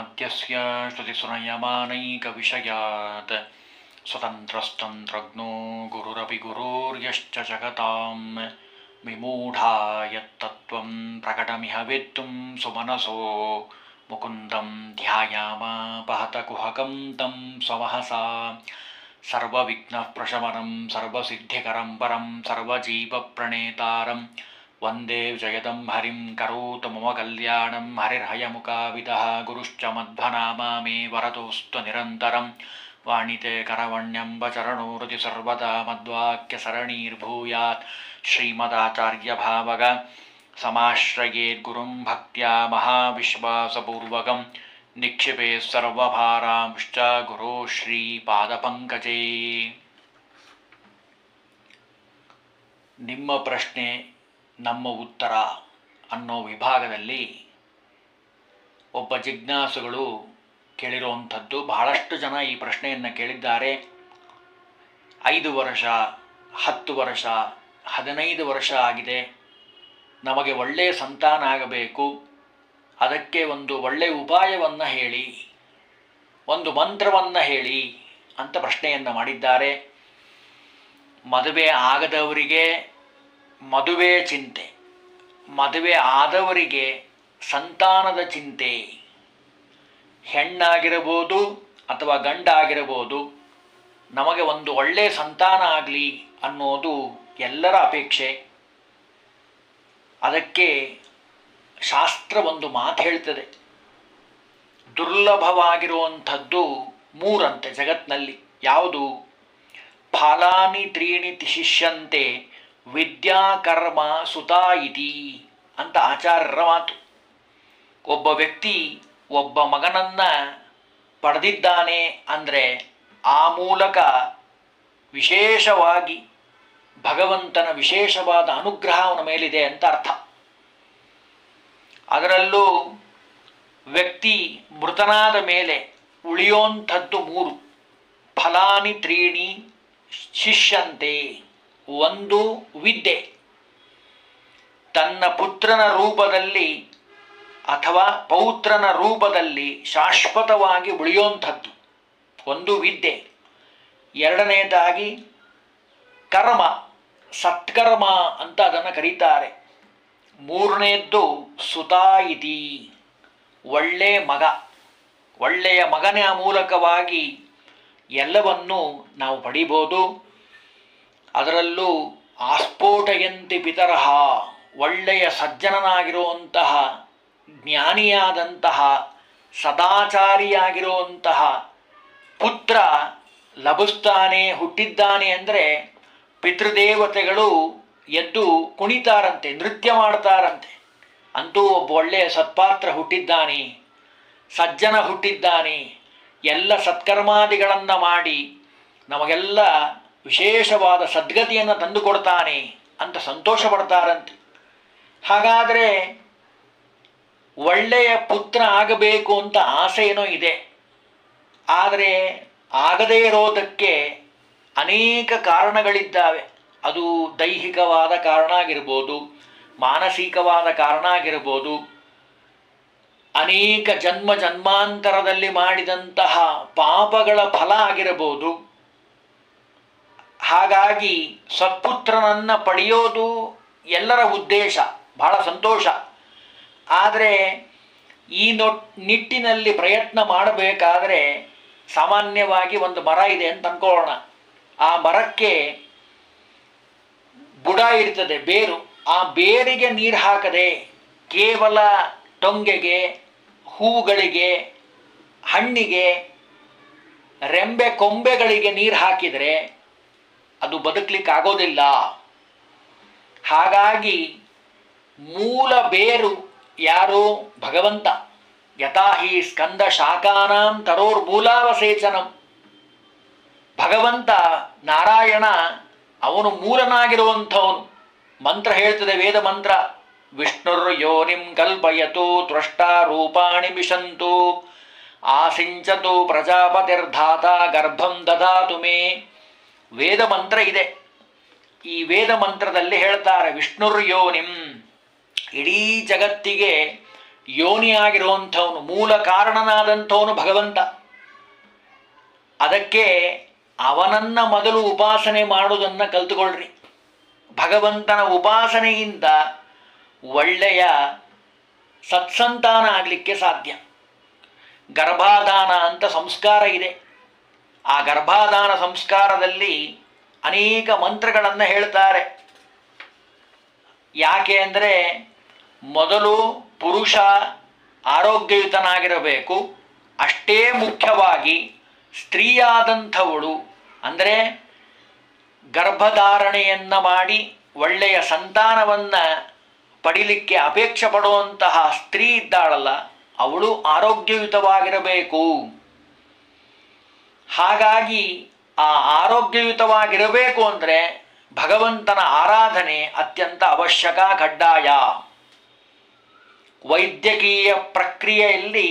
ಯಸ್ಮಾದ್ಯಸ್ಯ ಶ್ರುತಿಸುನಯಮಾನೈಕವಿಷಯಾತ್ ಸ್ವತಂತ್ರಸ್ತಂತ್ರಜ್ಞೋ ಗುರುರಪಿ ಗುರೋರ್ಯಶ್ಚ ಜಗತಾಂ ವಿಮೂಢಾ ಯತ್ತತ್ವಂ ಪ್ರಕಟಮಿಹ ವೇತ್ತುಂ ಸುಮನಸೋ ಮುಕುಂದಂ ಧ್ಯಾಯಾಮಾಪಹತ ಕುಹಕಂ ತಂ ಸ್ವಮಹಸಾ ಸರ್ವವಿಘ್ನಃಪ್ರಶಮನಂ ಸರ್ವಸಿದ್ಧಿಕರಂ ಪರಂ ಸರ್ವಜೀವಪ್ರಣೇತಾರಂ ವಂದೇ ಜಯದಂ ಹರಿಂ ಕರೋತು ಮಮ ಕಲ್ಯಾಣಂ ಹರಿರ್ಹಯಮುಖಾವಿದಃ ಗುರುಶ್ಚ ಮಧ್ವನಾಮ ಮೇ ವರದೋಸ್ತು ನಿರಂತರಂ ವಾಣಿತೆ ಕರವಣ್ಯಂಬ ಚರಣೋರುತಿ ಸರ್ವದಾ ಮದ್ವಾಕ್ಯಸರಣೀರ್ಭೂಯಾತ್ ಶ್ರೀಮದಾಚಾರ್ಯಭಾವಗ ಸಮಾಶ್ರಯೇದ್ಗುರುಂ ಭಕ್ತ್ಯಾ ಮಹಾವಿಶ್ವಾಸಪೂರ್ವಕಂ ನಿಕ್ಷಿಪೇತ್ ಸರ್ವಭಾರಾಂಶ್ಚ ಗುರೋ ಶ್ರೀಪಾದಪಂಕಜೇ. ನಿಮ್ಮ ಪ್ರಶ್ನೆ ನಮ್ಮ ಉತ್ತರ ಅನ್ನೋ ವಿಭಾಗದಲ್ಲಿ ಒಬ್ಬ ಜಿಜ್ಞಾಸುಗಳು ಕೇಳಿರುವಂಥದ್ದು. ಬಹಳಷ್ಟು ಜನ ಈ ಪ್ರಶ್ನೆಯನ್ನು ಕೇಳಿದ್ದಾರೆ. 5 ವರ್ಷ, 10 ವರ್ಷ, 15 ವರ್ಷ ಆಗಿದೆ, ನಮಗೆ ಒಳ್ಳೆಯ ಸಂತಾನ ಆಗಬೇಕು, ಅದಕ್ಕೆ ಒಂದು ಒಳ್ಳೆಯ ಉಪಾಯವನ್ನು ಹೇಳಿ, ಒಂದು ಮಂತ್ರವನ್ನು ಹೇಳಿ ಅಂತ ಪ್ರಶ್ನೆಯನ್ನು ಮಾಡಿದ್ದಾರೆ. ಮದುವೆ ಆಗದವರಿಗೆ ಮದುವೆ ಚಿಂತೆ, ಮದುವೆ ಆದವರಿಗೆ ಸಂತಾನದ ಚಿಂತೆ, ಹೆಣ್ಣಾಗಿರಬಹುದು ಅಥವಾ ಗಂಡಾಗಿರಬಹುದು, ನಮಗೆ ಒಂದು ಒಳ್ಳೆಯ ಸಂತಾನ ಆಗಲಿ ಅನ್ನೋದು ಎಲ್ಲರ ಅಪೇಕ್ಷೆ. ಅದಕ್ಕೆ ಶಾಸ್ತ್ರ ಒಂದು ಮಾತು ಹೇಳ್ತದೆ. ದುರ್ಲಭವಾಗಿರುವಂಥದ್ದು 3 ಅಂತೆ ಜಗತ್ತಿನಲ್ಲಿ. ಯಾವುದು? ಫಲಾನಿ 3 ತಿಶಿಷ್ಯಂತೆ ವಿದ್ಯಾ ಕರ್ಮ ಸುತಾ ಇತಿ ಅಂತ ಆಚಾರ್ಯರ ಮಾತು. ಒಬ್ಬ ವ್ಯಕ್ತಿ ಒಬ್ಬ ಮಗನನ್ನು ಪಡೆದಿದ್ದಾನೆ ಅಂದರೆ ಆ ಮೂಲಕ ವಿಶೇಷವಾಗಿ ಭಗವಂತನ ವಿಶೇಷವಾದ ಅನುಗ್ರಹ ಅವನ ಮೇಲಿದೆ ಅಂತ ಅರ್ಥ. ಅದರಲ್ಲೂ ವ್ಯಕ್ತಿ ಮೃತನಾದ ಮೇಲೆ ಉಳಿಯೋಂಥದ್ದು 3. ಫಲಾನಿ 3 ಶಿಷ್ಯಂತೆ. 1 ವಿದ್ಯೆ, ತನ್ನ ಪುತ್ರನ ರೂಪದಲ್ಲಿ ಅಥವಾ ಪೌತ್ರನ ರೂಪದಲ್ಲಿ ಶಾಶ್ವತವಾಗಿ ಉಳಿಯುವಂಥದ್ದು 1 ವಿದ್ಯೆ. 2ನೇದಾಗಿ ಕರ್ಮ, ಸತ್ಕರ್ಮ ಅಂತ ಅದನ್ನು ಕರೀತಾರೆ. 3ನೇದ್ದು ಸುತಾ ಇತಿ, ಒಳ್ಳೆಯ ಮಗ. ಒಳ್ಳೆಯ ಮಗನ ಮೂಲಕವಾಗಿ ಎಲ್ಲವನ್ನೂ ನಾವು ಪಡಿಬೋದು. ಅದರಲ್ಲೂ ಆಸ್ಫೋಟಯಂತಿ ಪಿತರಃ, ಒಳ್ಳೆಯ ಸಜ್ಜನನಾಗಿರುವಂತಹ, ಜ್ಞಾನಿಯಾದಂತಹ, ಸದಾಚಾರಿಯಾಗಿರುವಂತಹ ಪುತ್ರ ಲಭಿಸ್ತಾನೆ, ಹುಟ್ಟಿದ್ದಾನೆ ಅಂದರೆ ಪಿತೃದೇವತೆಗಳು ಎದ್ದು ಕುಣಿತಾರಂತೆ, ನೃತ್ಯ ಮಾಡ್ತಾರಂತೆ. ಅಂತೂ ಒಬ್ಬ ಒಳ್ಳೆಯ ಸತ್ಪಾತ್ರ ಹುಟ್ಟಿದ್ದಾನೆ, ಸಜ್ಜನ ಹುಟ್ಟಿದ್ದಾನೆ, ಎಲ್ಲ ಸತ್ಕರ್ಮಾದಿಗಳನ್ನು ಮಾಡಿ ನಮಗೆಲ್ಲ ವಿಶೇಷವಾದ ಸದ್ಗತಿಯನ್ನು ತಂದುಕೊಡ್ತಾನೆ ಅಂತ ಸಂತೋಷ ಪಡ್ತಾರಂತೆ. ಹಾಗಾದರೆ ಒಳ್ಳೆಯ ಪುತ್ರ ಆಗಬೇಕು ಅಂತ ಆಸೆ ಏನೋ ಇದೆ. ಆದರೆ ಆಗದೇ ಇರೋದಕ್ಕೆ ಅನೇಕ ಕಾರಣಗಳಿದ್ದಾವೆ. ಅದು ದೈಹಿಕವಾದ ಕಾರಣ ಆಗಿರ್ಬೋದು, ಮಾನಸಿಕವಾದ ಕಾರಣ ಆಗಿರ್ಬೋದು, ಅನೇಕ ಜನ್ಮಾಂತರದಲ್ಲಿ ಮಾಡಿದಂತಹ ಪಾಪಗಳ ಫಲ ಆಗಿರಬಹುದು. ಹಾಗಾಗಿ ಸತ್ಪುತ್ರನನ್ನು ಪಡೆಯೋದು ಎಲ್ಲರ ಉದ್ದೇಶ, ಬಹಳ ಸಂತೋಷ. ಆದರೆ ಈ ನಿಟ್ಟಿನಲ್ಲಿ ಪ್ರಯತ್ನ ಮಾಡಬೇಕಾದರೆ ಸಾಮಾನ್ಯವಾಗಿ ಒಂದು ಮರ ಇದೆ ಅಂತ ಅಂದ್ಕೊಳ್ಳೋಣ. ಆ ಮರಕ್ಕೆ ಬುಡ ಇರ್ತದೆ, ಬೇರು. ಆ ಬೇರಿಗೆ ನೀರು ಹಾಕದೆ ಕೇವಲ ಟೊಂಗೆಗೆ, ಹೂಗಳಿಗೆ, ಹಣ್ಣಿಗೆ, ರೆಂಬೆ ಕೊಂಬೆಗಳಿಗೆ ನೀರು ಹಾಕಿದರೆ ಅದು ಬದುಕಲಿಕ್ಕೆ ಆಗೋದಿಲ್ಲ. ಹಾಗಾಗಿ ಮೂಲ ಬೇರು ಯಾರು? ಭಗವಂತ. ಯಥಾ ಹಿ ಸ್ಕಂದ ಶಾಖಾನಾಂ ತರೋರ್ಮೂಲಾವಸೇಚನಂ. ಭಗವಂತ ನಾರಾಯಣ ಅವನು ಮೂಲನಾಗಿರುವಂಥವನು. ಮಂತ್ರ ಹೇಳ್ತದೆ, ವೇದ ಮಂತ್ರ. ವಿಷ್ಣುರ್ ಯೋನಿಂ ಕಲ್ಪಯತು ತ್ವಷ್ಟಾ ರೂಪಾಣಿ ವಿಶಂತು ಆಸಿಂಚತು ಪ್ರಜಾಪತಿರ್ಧಾತ ಗರ್ಭಂ ದದಾತು ಮೇ. ವೇದ ಮಂತ್ರ ಇದೆ. ಈ ವೇದ ಮಂತ್ರದಲ್ಲಿ ಹೇಳ್ತಾರೆ ವಿಷ್ಣುರ್ ಯೋನಿಂ, ಇಡೀ ಜಗತ್ತಿಗೆ ಯೋನಿಯಾಗಿರುವಂಥವನು, ಮೂಲ ಕಾರಣನಾದಂಥವನು ಭಗವಂತ. ಅದಕ್ಕೆ ಅವನನ್ನು ಮೊದಲು ಉಪಾಸನೆ ಮಾಡುವುದನ್ನು ಕಲ್ತುಕೊಳ್ಳ್ರಿ. ಭಗವಂತನ ಉಪಾಸನೆಯಿಂದ ಒಳ್ಳೆಯ ಸತ್ಸಂತಾನ ಆಗಲಿಕ್ಕೆ ಸಾಧ್ಯ. ಗರ್ಭಾಧಾನ ಅಂತ ಸಂಸ್ಕಾರ ಇದೆ. ಆ ಗರ್ಭಾಧಾನ ಸಂಸ್ಕಾರದಲ್ಲಿ ಅನೇಕ ಮಂತ್ರಗಳನ್ನು ಹೇಳ್ತಾರೆ. ಯಾಕೆ ಅಂದರೆ ಮೊದಲು ಪುರುಷ ಆರೋಗ್ಯಯುತನಾಗಿರಬೇಕು. ಅಷ್ಟೇ ಮುಖ್ಯವಾಗಿ ಸ್ತ್ರೀಯಾದಂಥವಳು ಅಂದರೆ ಗರ್ಭಧಾರಣೆಯನ್ನು ಮಾಡಿ ಒಳ್ಳೆಯ ಸಂತಾನವನ್ನು ಪಡಿಲಿಕ್ಕೆ ಅಪೇಕ್ಷೆ ಪಡುವಂತಹ ಸ್ತ್ರೀ ಇದ್ದಾಳಲ್ಲ, ಅವಳು ಆರೋಗ್ಯಯುತವಾಗಿರಬೇಕು. ಹಾಗಾಗಿ ಆ ಆರೋಗ್ಯಯುತವಾಗಿರಬೇಕು ಅಂದರೆ ಭಗವಂತನ ಆರಾಧನೆ ಅತ್ಯಂತ ಅವಶ್ಯಕ, ಕಡ್ಡಾಯ. ವೈದ್ಯಕೀಯ ಪ್ರಕ್ರಿಯೆಯಲ್ಲಿ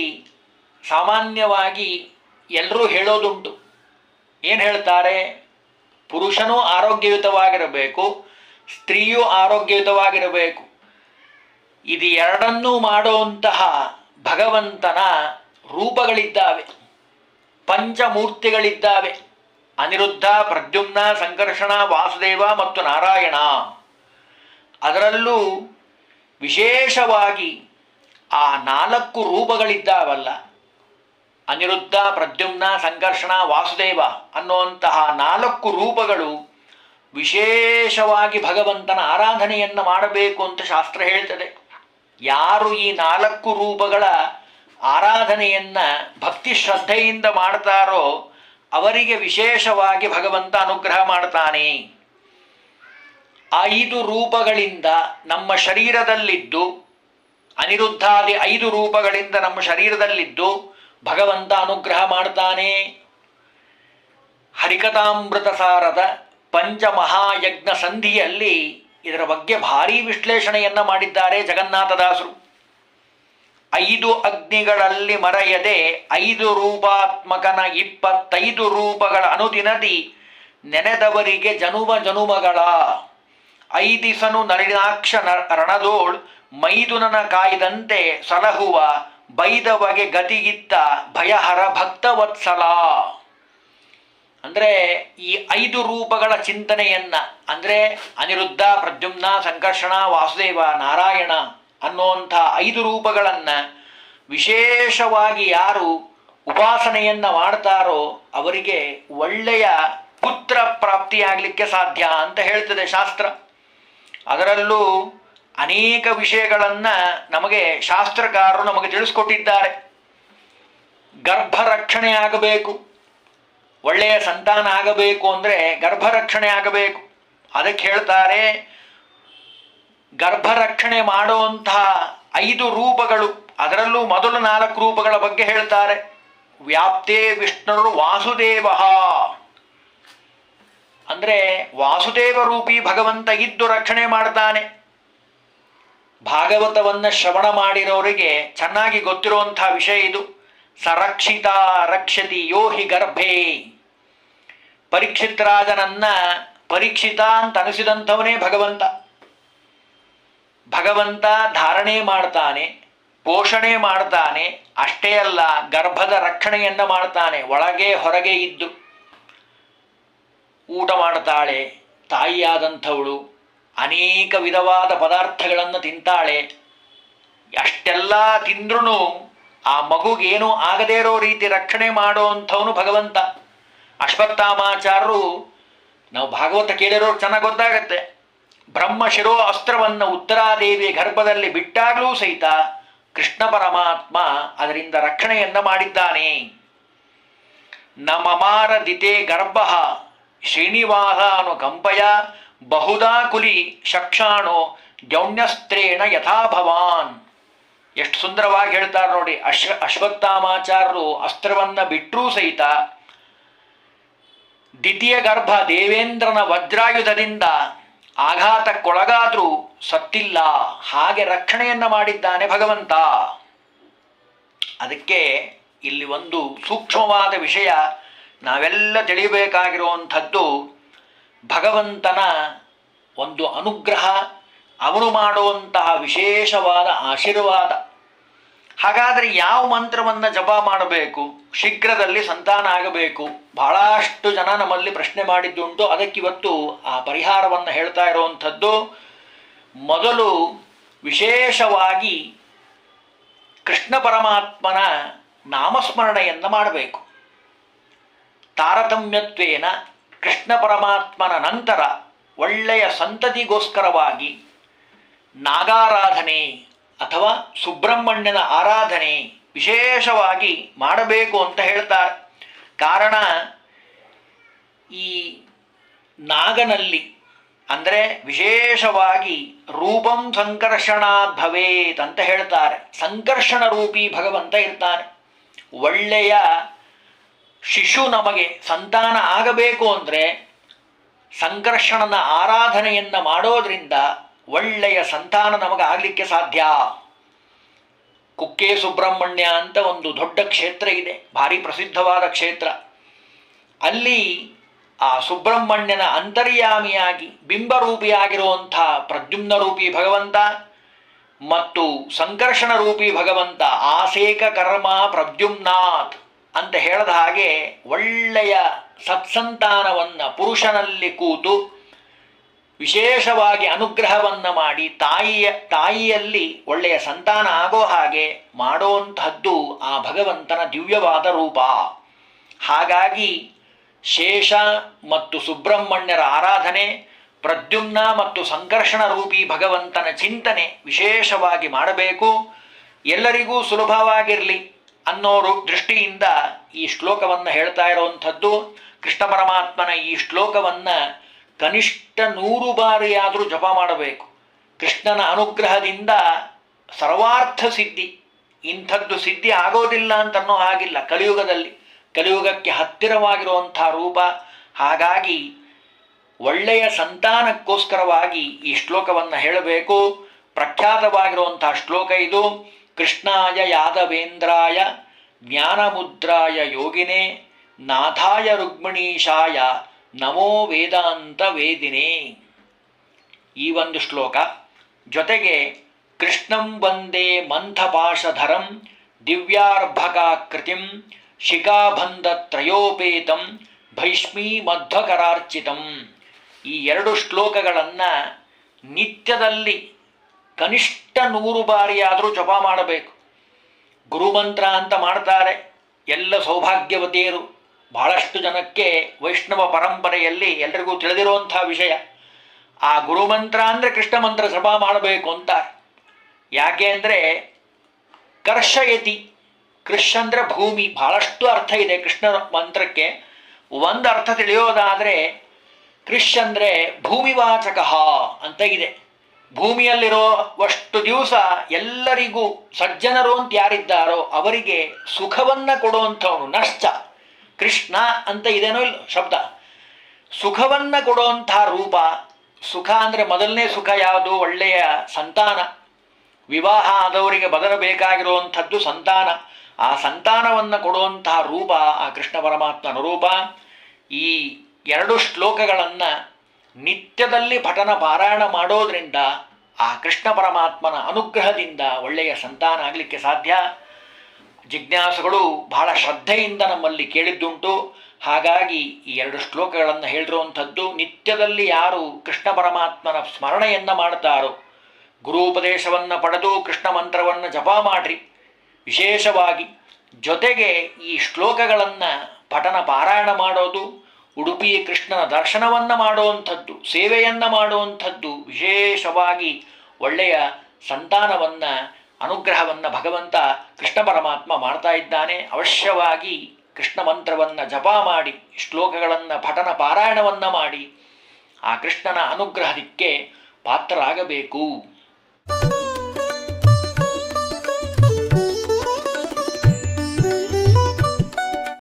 ಸಾಮಾನ್ಯವಾಗಿ ಎಲ್ಲರೂ ಹೇಳೋದುಂಟು. ಏನು ಹೇಳ್ತಾರೆ? ಪುರುಷನೂ ಆರೋಗ್ಯಯುತವಾಗಿರಬೇಕು, ಸ್ತ್ರೀಯೂ ಆರೋಗ್ಯಯುತವಾಗಿರಬೇಕು. ಇದು ಎರಡನ್ನೂ ಮಾಡುವಂತಹ ಭಗವಂತನ ರೂಪಗಳಿದ್ದಾವೆ, ಪಂಚಮೂರ್ತಿಗಳಿದ್ದಾವೆ. ಅನಿರುದ್ಧ, ಪ್ರದ್ಯುಮ್ನ, ಸಂಕರ್ಷಣ, ವಾಸುದೇವ ಮತ್ತು ನಾರಾಯಣ. ಅದರಲ್ಲೂ ವಿಶೇಷವಾಗಿ ಆ 4 ರೂಪಗಳಿದ್ದಾವಲ್ಲ, ಅನಿರುದ್ಧ, ಪ್ರದ್ಯುಮ್ನ, ಸಂಕರ್ಷಣ, ವಾಸುದೇವ ಅನ್ನುವಂತಹ 4 ರೂಪಗಳು ವಿಶೇಷವಾಗಿ ಭಗವಂತನ ಆರಾಧನೆಯನ್ನು ಮಾಡಬೇಕು ಅಂತ ಶಾಸ್ತ್ರ ಹೇಳ್ತದೆ. ಯಾರು ಈ 4 ರೂಪಗಳ ಆರಾಧನೆಯನ್ನು ಭಕ್ತಿ ಶ್ರದ್ಧೆಯಿಂದ ಮಾಡ್ತಾರೋ ಅವರಿಗೆ ವಿಶೇಷವಾಗಿ ಭಗವಂತ ಅನುಗ್ರಹ ಮಾಡ್ತಾನೆ. 5 ರೂಪಗಳಿಂದ ನಮ್ಮ ಶರೀರದಲ್ಲಿದ್ದು, ಅನಿರುದ್ಧಾದಿ 5 ರೂಪಗಳಿಂದ ನಮ್ಮ ಶರೀರದಲ್ಲಿದ್ದು ಭಗವಂತ ಅನುಗ್ರಹ ಮಾಡ್ತಾನೆ. ಹರಿಕಥಾಮೃತ ಸಾರದ ಪಂಚಮಹಾಯಜ್ಞ ಸಂಧಿಯಲ್ಲಿ ಇದರ ಬಗ್ಗೆ ಭಾರೀ ವಿಶ್ಲೇಷಣೆಯನ್ನು ಮಾಡಿದ್ದಾರೆ ಜಗನ್ನಾಥದಾಸರು. 5 ಅಗ್ನಿಗಳಲ್ಲಿ ಮರೆಯದೆ 5 ರೂಪಾತ್ಮಕನ 25 ರೂಪಗಳ ಅನುದಿನದಿ ನೆನೆದವರಿಗೆ ಜನುಮ ಜನುಮಗಳ 5 ನಳಿನಾಕ್ಷ ರಣದೋಳ್ ಮೈದುನನ ಕಾಯ್ದಂತೆ ಸಲಹುವ ಬೈದವಗೆ ಗತಿಗಿತ್ತ ಭಯಹರ ಭಕ್ತವತ್ಸಲ. ಅಂದರೆ ಈ 5 ರೂಪಗಳ ಚಿಂತನೆಯನ್ನು, ಅಂದರೆ ಅನಿರುದ್ಧ, ಪ್ರದ್ಯುಮ್ನ, ಸಂಕರ್ಷಣ, ವಾಸುದೇವ, ನಾರಾಯಣ ಅನ್ನುವಂಥ 5 ರೂಪಗಳನ್ನು ವಿಶೇಷವಾಗಿ ಯಾರು ಉಪಾಸನೆಯನ್ನು ಮಾಡ್ತಾರೋ ಅವರಿಗೆ ಒಳ್ಳೆಯ ಪುತ್ರ ಪ್ರಾಪ್ತಿಯಾಗಲಿಕ್ಕೆ ಸಾಧ್ಯ ಅಂತ ಹೇಳ್ತದೆ ಶಾಸ್ತ್ರ. ಅದರಲ್ಲೂ ಅನೇಕ ವಿಷಯಗಳನ್ನು ನಮಗೆ ಶಾಸ್ತ್ರಕಾರರು ನಮಗೆ ತಿಳಿಸ್ಕೊಟ್ಟಿದ್ದಾರೆ. ಗರ್ಭರಕ್ಷಣೆ ಆಗಬೇಕು, ಒಳ್ಳೆಯ ಸಂತಾನ ಆಗಬೇಕು ಅಂದರೆ ಗರ್ಭರಕ್ಷಣೆ ಆಗಬೇಕು. ಅದಕ್ಕೆ ಹೇಳ್ತಾರೆ, ಗರ್ಭರಕ್ಷಣೆ ಮಾಡುವಂತಹ 5 ರೂಪಗಳು, ಅದರಲ್ಲೂ ಮೊದಲು 4 ರೂಪಗಳ ಬಗ್ಗೆ ಹೇಳ್ತಾರೆ. ವ್ಯಾಪ್ತೇ ವಿಷ್ಣುರು ವಾಸುದೇವ ಅಂದರೆ ವಾಸುದೇವ ರೂಪಿ ಭಗವಂತ ಇದ್ದು ರಕ್ಷಣೆ ಮಾಡ್ತಾನೆ. ಭಾಗವತವನ್ನು ಶ್ರವಣ ಮಾಡಿರೋರಿಗೆ ಚೆನ್ನಾಗಿ ಗೊತ್ತಿರುವಂತಹ ವಿಷಯ ಇದು. ಸರಕ್ಷಿತ ರಕ್ಷತಿ ಯೋ ಹಿ ಗರ್ಭೇ. ಪರೀಕ್ಷಿತ್ ರಾಜನನ್ನ ಪರೀಕ್ಷಿತ ಅಂತ ಅನಿಸಿದಂಥವನೇ ಭಗವಂತ. ಭಗವಂತ ಧಾರಣೆ ಮಾಡ್ತಾನೆ, ಪೋಷಣೆ ಮಾಡ್ತಾನೆ. ಅಷ್ಟೇ ಅಲ್ಲ, ಗರ್ಭದ ರಕ್ಷಣೆಯನ್ನು ಮಾಡ್ತಾನೆ. ಒಳಗೆ ಹೊರಗೆ ಇದ್ದು ಊಟ ಮಾಡ್ತಾಳೆ ತಾಯಿಯಾದಂಥವಳು, ಅನೇಕ ವಿಧವಾದ ಪದಾರ್ಥಗಳನ್ನು ತಿಂತಾಳೆ. ಅಷ್ಟೆಲ್ಲ ತಿಂದ್ರೂ ಆ ಮಗುಗೇನೂ ಆಗದೇ ಇರೋ ರೀತಿ ರಕ್ಷಣೆ ಮಾಡುವಂಥವನು ಭಗವಂತ. ಅಶ್ವತ್ಥಾಮಾಚಾರ್ಯರು, ನಾವು ಭಾಗವತ ಕೇಳಿರೋರು ಚೆನ್ನಾಗಿ ಗೊತ್ತಾಗತ್ತೆ, ಬ್ರಹ್ಮಶಿರೋ ಅಸ್ತ್ರವನ್ನು ಉತ್ತರಾದೇವಿ ಗರ್ಭದಲ್ಲಿ ಬಿಟ್ಟಾಗಲೂ ಸಹಿತ ಕೃಷ್ಣ ಪರಮಾತ್ಮ ಅದರಿಂದ ರಕ್ಷಣೆಯನ್ನು ಮಾಡಿದ್ದಾನೆ. ನ ಮಮಾರ ದಿತೆ ಗರ್ಭ ಶ್ರೀನಿವಾಸ ಅನುಕಂಪಯ ಬಹುದಾ ಕುಲಿ ಶಕ್ಷಾಣೋ ಜೌಣ್ಯಸ್ತ್ರೇಣ ಯಥಾ ಭವಾನ್. ಎಷ್ಟು ಸುಂದರವಾಗಿ ಹೇಳ್ತಾರೆ ನೋಡಿ. ಅಶ್ವತ್ಥಾಮಾಚಾರ್ಯರು ಅಸ್ತ್ರವನ್ನು ಬಿಟ್ಟರೂ ಸಹಿತ ದ್ವಿತೀಯ ಗರ್ಭ ದೇವೇಂದ್ರನ ವಜ್ರಾಯುಧದಿಂದ ಆಘಾತಕ್ಕೊಳಗಾದರೂ ಸತ್ತಿಲ್ಲ. ಹಾಗೆ ರಕ್ಷಣೆಯನ್ನು ಮಾಡಿದ್ದಾನೆ ಭಗವಂತ. ಅದಕ್ಕೆ ಇಲ್ಲಿ ಒಂದು ಸೂಕ್ಷ್ಮವಾದ ವಿಷಯ ನಾವೆಲ್ಲ ತಿಳಿಯಬೇಕಾಗಿರುವಂಥದ್ದು, ಭಗವಂತನ ಒಂದು ಅನುಗ್ರಹ, ಅವನು ಮಾಡುವಂತಹ ವಿಶೇಷವಾದ ಆಶೀರ್ವಾದ. ಹಾಗಾದರೆ ಯಾವ ಮಂತ್ರವನ್ನು ಜಪ ಮಾಡಬೇಕು, ಶೀಘ್ರದಲ್ಲಿ ಸಂತಾನ ಆಗಬೇಕು? ಬಹಳಷ್ಟು ಜನ ನಮ್ಮಲ್ಲಿ ಪ್ರಶ್ನೆ ಮಾಡಿದ್ದುಂಟು. ಅದಕ್ಕಿವತ್ತು ಆ ಪರಿಹಾರವನ್ನು ಹೇಳ್ತಾ ಇರುವಂಥದ್ದು. ಮೊದಲು ವಿಶೇಷವಾಗಿ ಕೃಷ್ಣ ಪರಮಾತ್ಮನ ನಾಮಸ್ಮರಣೆಯನ್ನು ಮಾಡಬೇಕು. ತಾರತಮ್ಯತ್ವೇನ ಕೃಷ್ಣ ಪರಮಾತ್ಮನ ನಂತರ ಒಳ್ಳೆಯ ಸಂತತಿಗೋಸ್ಕರವಾಗಿ ನಾಗಾರಾಧನೆ ಅಥವಾ ಸುಬ್ರಹ್ಮಣ್ಯನ ಆರಾಧನೆ ವಿಶೇಷವಾಗಿ ಮಾಡಬೇಕು ಅಂತ ಹೇಳ್ತಾರೆ. ಕಾರಣ ಈ ನಾಗನಲ್ಲಿ ಅಂದರೆ ವಿಶೇಷವಾಗಿ ರೂಪಂ ಸಂಕರ್ಷಣಾದ್ ಭವೇತ್ ಅಂತ ಹೇಳ್ತಾರೆ. ಸಂಕರ್ಷಣ ರೂಪಿ ಭಗವಂತ ಇರ್ತಾನೆ. ಒಳ್ಳೆಯ ಶಿಶು ನಮಗೆ ಸಂತಾನ ಆಗಬೇಕು ಅಂದರೆ ಸಂಕರ್ಷಣನ ಆರಾಧನೆಯನ್ನು ಮಾಡೋದ್ರಿಂದ ಒಳ್ಳೆಯ ಸಂತಾನ ನಮಗಾಗಲಿಕ್ಕೆ ಸಾಧ್ಯ. ಕುಕ್ಕೆ ಸುಬ್ರಹ್ಮಣ್ಯ ಅಂತ ಒಂದು ದೊಡ್ಡ ಕ್ಷೇತ್ರ ಇದೆ, ಭಾರಿ ಪ್ರಸಿದ್ಧವಾದ ಕ್ಷೇತ್ರ. ಅಲ್ಲಿ ಆ ಸುಬ್ರಹ್ಮಣ್ಯನ ಅಂತರ್ಯಾಮಿಯಾಗಿ ಬಿಂಬರೂಪಿಯಾಗಿರುವಂಥ ಪ್ರದ್ಯುಮ್ನ ರೂಪಿ ಭಗವಂತ ಮತ್ತು ಸಂಕರ್ಷಣ ರೂಪಿ ಭಗವಂತ ಆಸೇಕ ಕರ್ಮ ಪ್ರದ್ಯುಮ್ನಾಥ್ ಅಂತ ಹೇಳಿದ ಹಾಗೆ ಒಳ್ಳೆಯ ಸತ್ಸಂತಾನವನ್ನು ಪುರುಷನಲ್ಲಿ ಕೂತು ವಿಶೇಷವಾಗಿ ಅನುಗ್ರಹವನ್ನು ಮಾಡಿ ತಾಯಿಯಲ್ಲಿ ಒಳ್ಳೆಯ ಸಂತಾನ ಆಗೋ ಹಾಗೆ ಮಾಡುವಂತಹದ್ದು ಆ ಭಗವಂತನ ದಿವ್ಯವಾದ ರೂಪ. ಹಾಗಾಗಿ ಶೇಷ ಮತ್ತು ಸುಬ್ರಹ್ಮಣ್ಯರ ಆರಾಧನೆ, ಪ್ರದ್ಯುಮ್ನ ಮತ್ತು ಸಂಕರ್ಷಣ ರೂಪಿ ಭಗವಂತನ ಚಿಂತನೆ ವಿಶೇಷವಾಗಿ ಮಾಡಬೇಕು. ಎಲ್ಲರಿಗೂ ಸುಲಭವಾಗಿರಲಿ ಅನ್ನೋರು ದೃಷ್ಟಿಯಿಂದ ಈ ಶ್ಲೋಕವನ್ನು ಹೇಳ್ತಾ ಇರುವಂಥದ್ದು. ಕೃಷ್ಣ ಪರಮಾತ್ಮನ ಈ ಶ್ಲೋಕವನ್ನು ಕನಿಷ್ಠ 100 ಬಾರಿಯಾದರೂ ಜಪ ಮಾಡಬೇಕು. ಕೃಷ್ಣನ ಅನುಗ್ರಹದಿಂದ ಸರ್ವಾರ್ಥ ಸಿದ್ಧಿ, ಇಂಥದ್ದು ಸಿದ್ಧಿ ಆಗೋದಿಲ್ಲ ಅಂತನ್ನೋ ಹಾಗಿಲ್ಲ. ಕಲಿಯುಗಕ್ಕೆ ಹತ್ತಿರವಾಗಿರುವಂಥ ರೂಪ. ಹಾಗಾಗಿ ಒಳ್ಳೆಯ ಸಂತಾನಕ್ಕೋಸ್ಕರವಾಗಿ ಈ ಶ್ಲೋಕವನ್ನು ಹೇಳಬೇಕು. ಪ್ರಖ್ಯಾತವಾಗಿರುವಂಥ ಶ್ಲೋಕ ಇದು. ಕೃಷ್ಣಾಯ ಯಾದವೇಂದ್ರಾಯ ಜ್ಞಾನಮುದ್ರಾಯ ಯೋಗಿನೇ ನಾಥಾಯ ರುಕ್ಮಿಣೀಶಾಯ ನಮೋ ವೇದಾಂತ ವೇದಿನೇ. ಈ ಒಂದು ಶ್ಲೋಕ ಜೊತೆಗೆ ಕೃಷ್ಣಂ ವಂದೇ ಮಂಥಪಾಶಧರಂ ದಿವ್ಯಾರ್ಭಕಾಕೃತಿಂ ಶಿಖಾಬಂಧ ತ್ರಯೋಪೇತಂ ಭೈಷ್ಮೀ ಮಧ್ವಕರಾರ್ಚಿತಂ. ಈ 2 ಶ್ಲೋಕಗಳನ್ನು ನಿತ್ಯದಲ್ಲಿ ಕನಿಷ್ಠ 100 ಬಾರಿಯಾದರೂ ಜಪ ಮಾಡಬೇಕು. ಗುರುಮಂತ್ರ ಅಂತ ಮಾಡ್ತಾರೆ ಎಲ್ಲ ಸೌಭಾಗ್ಯವತಿಯರು. ಬಹಳಷ್ಟು ಜನಕ್ಕೆ ವೈಷ್ಣವ ಪರಂಪರೆಯಲ್ಲಿ ಎಲ್ಲರಿಗೂ ತಿಳಿದಿರುವಂಥ ವಿಷಯ. ಆ ಗುರುಮಂತ್ರ ಅಂದರೆ ಕೃಷ್ಣ ಮಂತ್ರ ಜಪ ಮಾಡಬೇಕು ಅಂತಾರೆ. ಯಾಕೆ ಅಂದರೆ ಕರ್ಷಯತಿ, ಕೃಷ್ ಅಂದರೆ ಭೂಮಿ. ಬಹಳಷ್ಟು ಅರ್ಥ ಇದೆ ಕೃಷ್ಣ ಮಂತ್ರಕ್ಕೆ. ಒಂದು ಅರ್ಥ ತಿಳಿಯೋದಾದರೆ ಕೃಷ್ ಅಂದರೆ ಭೂಮಿವಾಚಕ ಅಂತ ಇದೆ. ಭೂಮಿಯಲ್ಲಿರೋವಷ್ಟು ದಿವಸ ಎಲ್ಲರಿಗೂ ಸಜ್ಜನರು ಅಂತ ಯಾರಿದ್ದಾರೋ ಅವರಿಗೆ ಸುಖವನ್ನು ಕೊಡುವಂಥವನು ನಶ್ಚ. ಕೃಷ್ಣ ಅಂತ ಇದೇನೋ ಇಲ್ಲ ಶಬ್ದ. ಸುಖವನ್ನು ಕೊಡುವಂಥ ರೂಪ. ಸುಖ ಅಂದರೆ ಮೊದಲನೇ ಸುಖ ಯಾವುದು? ಒಳ್ಳೆಯ ಸಂತಾನ. ವಿವಾಹ ಆದವರಿಗೆ ಬದಲಬೇಕಾಗಿರುವಂಥದ್ದು ಸಂತಾನ. ಆ ಸಂತಾನವನ್ನು ಕೊಡುವಂತಹ ರೂಪ ಆ ಕೃಷ್ಣ ಪರಮಾತ್ಮನ ರೂಪ. ಈ 2 ಶ್ಲೋಕಗಳನ್ನು ನಿತ್ಯದಲ್ಲಿ ಪಠನ ಪಾರಾಯಣ ಮಾಡೋದ್ರಿಂದ ಆ ಕೃಷ್ಣ ಪರಮಾತ್ಮನ ಅನುಗ್ರಹದಿಂದ ಒಳ್ಳೆಯ ಸಂತಾನ ಆಗಲಿಕ್ಕೆ ಸಾಧ್ಯ. ಜಿಜ್ಞಾಸುಗಳು ಬಹಳ ಶ್ರದ್ಧೆಯಿಂದ ನಮ್ಮಲ್ಲಿ ಕೇಳಿದ್ದುಂಟು. ಹಾಗಾಗಿ ಈ 2 ಶ್ಲೋಕಗಳನ್ನು ಹೇಳಿರುವಂಥದ್ದು. ನಿತ್ಯದಲ್ಲಿ ಯಾರು ಕೃಷ್ಣ ಪರಮಾತ್ಮನ ಸ್ಮರಣೆಯನ್ನು ಮಾಡ್ತಾರೋ, ಗುರುಪದೇಶವನ್ನು ಪಡೆದು ಕೃಷ್ಣ ಮಂತ್ರವನ್ನು ಜಪ ಮಾಡ್ರಿ ವಿಶೇಷವಾಗಿ. ಜೊತೆಗೆ ಈ ಶ್ಲೋಕಗಳನ್ನು ಪಠನ ಪಾರಾಯಣ ಮಾಡೋದು, ಉಡುಪಿ ಕೃಷ್ಣನ ದರ್ಶನವನ್ನು ಮಾಡುವಂಥದ್ದು, ಸೇವೆಯನ್ನು ಮಾಡುವಂಥದ್ದು, ವಿಶೇಷವಾಗಿ ಒಳ್ಳೆಯ ಸಂತಾನವನ್ನು ಅನುಗ್ರಹವನ್ನು ಭಗವಂತ ಕೃಷ್ಣ ಪರಮಾತ್ಮ ಮಾಡ್ತಾ ಇದ್ದಾನೆ. ಅವಶ್ಯವಾಗಿ ಕೃಷ್ಣ ಮಂತ್ರವನ್ನು ಜಪ ಮಾಡಿ, ಶ್ಲೋಕಗಳನ್ನು ಪಠನ ಪಾರಾಯಣವನ್ನು ಮಾಡಿ ಆ ಕೃಷ್ಣನ ಅನುಗ್ರಹಕ್ಕೆ ಪಾತ್ರರಾಗಬೇಕು.